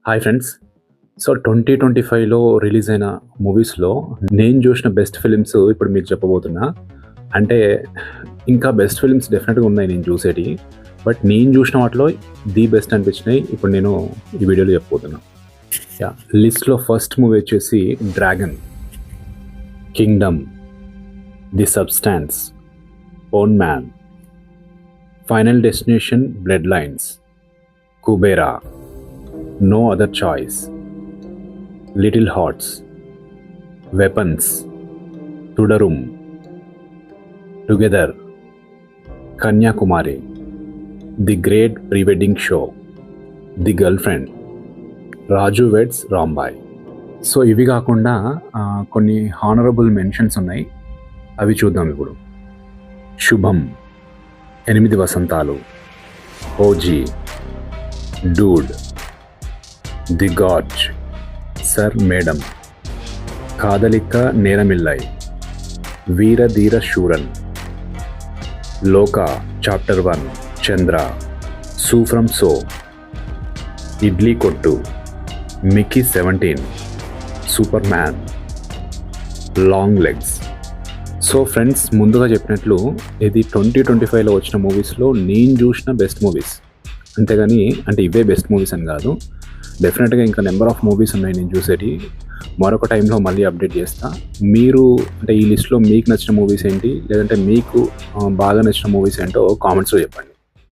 Hi friends. So 2025లో release అయిన మూవీస్‌లో నేను చూసిన బెస్ట్ ఫిల్మ్స్ ఇప్పుడు మీకు చెప్పబోతున్నా. అంటే ఇంకా బెస్ట్ ఫిల్మ్స్ డెఫినెట్‌గా ఉన్నాయి నేను చూసేటియి. బట్ నేను చూసిన వాటిలో ది బెస్ట్ అనిపించినయి ఇప్పుడు నేను ఈ వీడియోలో చెప్పబోతున్నా. లిస్ట్‌లో ఫస్ట్ మూవీ వచ్చేసి 'dragon', 'Kingdom', 'the substance', 'own man', 'final destination blood lines', 'Kubera', 'No Other Choice', 'Little Hearts', 'Weapons', 'Tudarum', 'Together', 'Kanyakumari', 'The Great Pre-Wedding Show', 'The Girlfriend', 'Raju Veds Rambai'. So ఇవి కాకుండా కొన్ని honourable mentions ఉన్నాయి, అవి చూద్దాం ఇప్పుడు. 'Shubham', 8 Vasantalu, 'OG', 'dude', 'the గార్జ్', 'sir madam', 'Kadhalikka Neramillai', 'Veera Dheera Sooran', 'Lokah chapter 1', 'Chandra', 'Su from So', 'Idli Kottu', 'Mickey 17', 'superman', 'long legs'. So friends, ముందుగా చెప్పినట్లు ఇది 2025లో వచ్చిన మూవీస్లో నేను చూసిన బెస్ట్ మూవీస్, అంతేగాని అంటే ఇవే బెస్ట్ మూవీస్ అని కాదు. డెఫినెట్గా ఇంకా నెంబర్ ఆఫ్ మూవీస్ ఉన్నాయి నేను చూసేటి. మరొక టైంలో మళ్ళీ అప్డేట్ చేస్తా. మీరు అంటే ఈ లిస్ట్లో మీకు నచ్చిన మూవీస్ ఏంటి, లేదంటే మీకు బాగా నచ్చిన మూవీస్ ఏంటో కామెంట్స్లో చెప్పండి.